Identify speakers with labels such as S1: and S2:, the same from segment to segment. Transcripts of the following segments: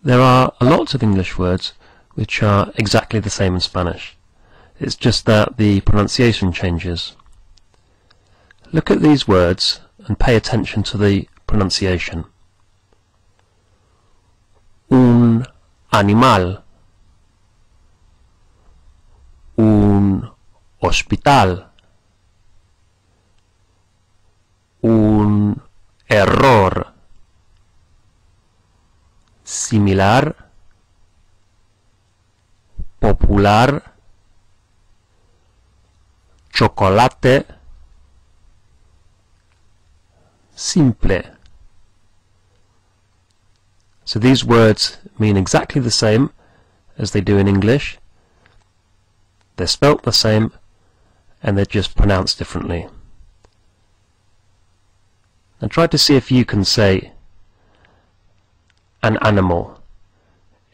S1: There are a lot of English words which are exactly the same in Spanish. It's just that the pronunciation changes. Look at these words and pay attention to the pronunciation. Un animal, un hospital, un error, similar, popular, chocolate, simple. So these words mean exactly the same as they do in English. They're spelt the same and they're just pronounced differently. And try to see if you can say an animal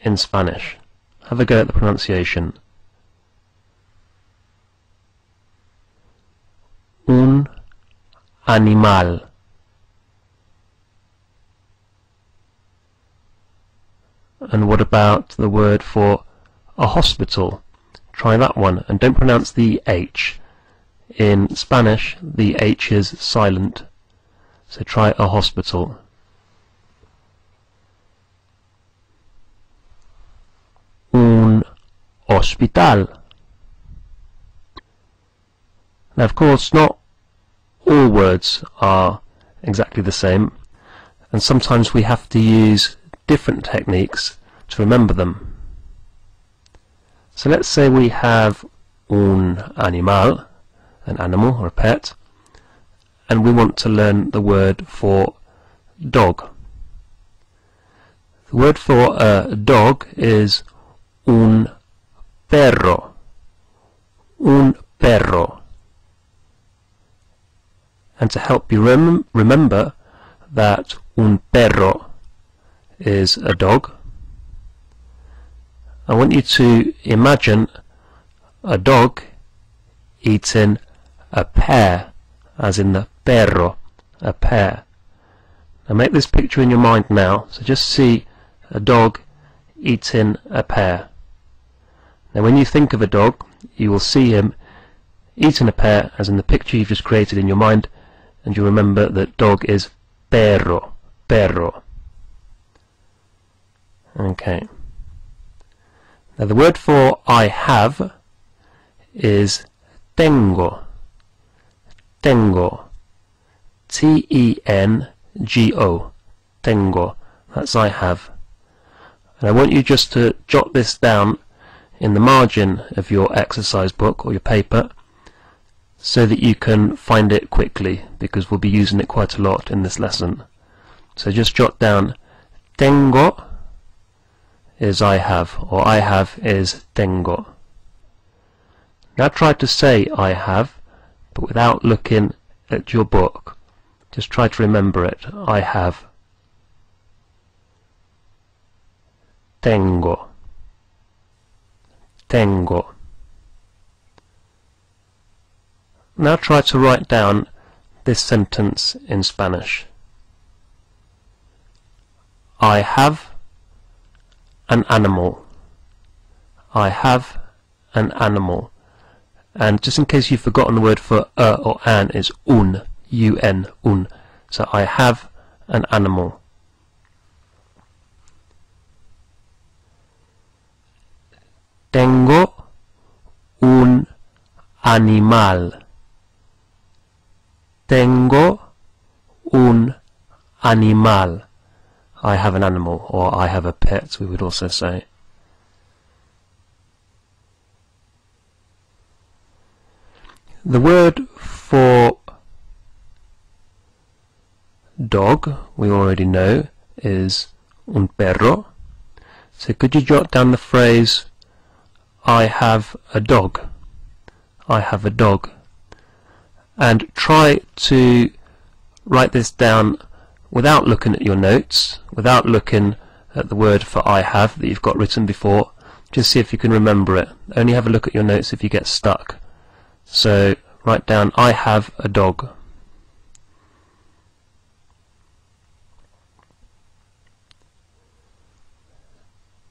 S1: in Spanish. Have a go at the pronunciation. Un animal. And what about the word for a hospital? Try that one, and don't pronounce the H. In Spanish, the H is silent. So try a hospital. Un hospital. Now, of course, not all words are exactly the same, and sometimes we have to use different techniques to remember them. So let's say we have un animal, an animal or a pet, and we want to learn the word for dog. The word for a dog is un perro. Un perro. And to help you remember that un perro is a dog, I want you to imagine a dog eating a pear, as in the perro, a pear. Now make this picture in your mind now, so just see a dog eating a pear. Now when you think of a dog, you will see him eating a pear, as in the picture you've just created in your mind, and you remember that dog is perro, perro. Okay. Now the word for I have is tengo. Tengo. T-E-N-G-O. Tengo. That's I have. And I want you just to jot this down in the margin of your exercise book or your paper so that you can find it quickly, because we'll be using it quite a lot in this lesson. So just jot down tengo is I have, or I have is tengo. Now try to say I have, but without looking at your book. Just try to remember it. I have. Tengo. Tengo. Now try to write down this sentence in Spanish. I have an animal. I have an animal. And just in case you've forgotten, the word for or an is un, un, un. So I have an animal. Tengo un animal. Tengo un animal. I have an animal, or I have a pet, we would also say. The word for dog, we already know, is un perro. So could you jot down the phrase, I have a dog? I have a dog. And try to write this down without looking at your notes, without looking at the word for I have that you've got written before. Just see if you can remember it. Only have a look at your notes if you get stuck. So write down I have a dog.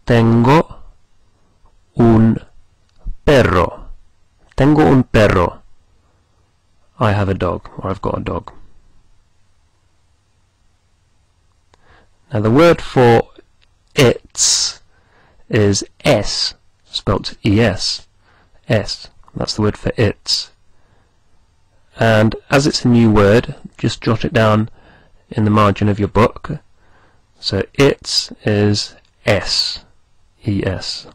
S1: Tengo un perro. Tengo un perro. I have a dog, or I've got a dog. Now the word for it's is es, spelt es. S. That's the word for it's. And as it's a new word, just jot it down in the margin of your book. So it's is S. E-S.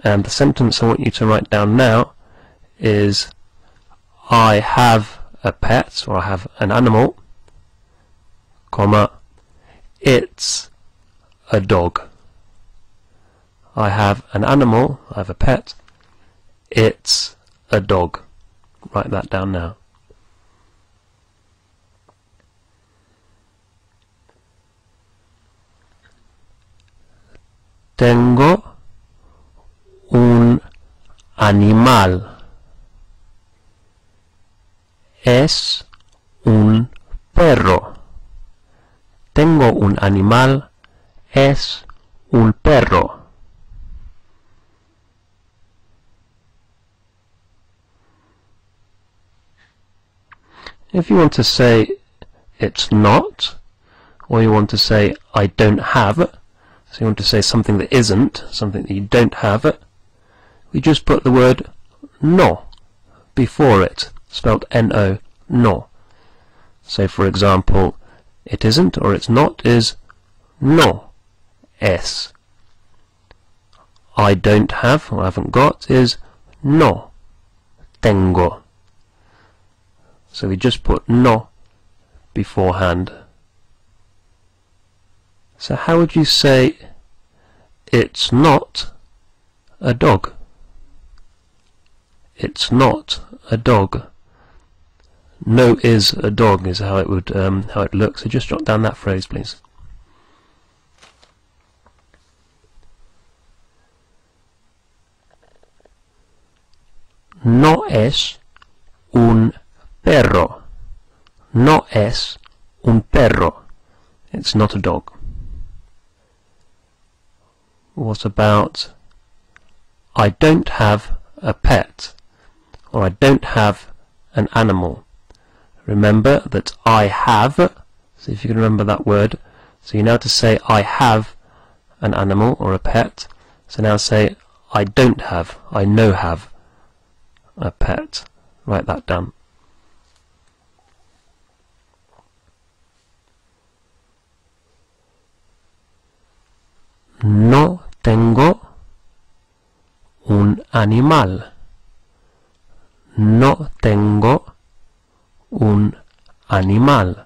S1: And the sentence I want you to write down now is I have a pet, or I have an animal, comma, it's a dog. I have an animal, I have a pet, it's a dog. Write that down now. Tengo un animal. Es un perro. Tengo un animal. Es un perro. If you want to say it's not, or you want to say I don't have, so you want to say something that isn't, something that you don't have, we just put the word no before it, spelled N-O, no. So for example, it isn't or it's not is no es. I don't have or I haven't got is no tengo. So we just put no beforehand. So how would you say it's not a dog? It's not a dog. No is a dog is how it would how it looks. So just jot down that phrase, please. No es un perro. No es un perro. It's not a dog. What about I don't have a pet, or I don't have an animal? Remember that I have, so if you can remember that word, so you know to say I have an animal or a pet, so now say I don't have, I no have a pet. Write that down. No tengo un animal. No tengo un animal.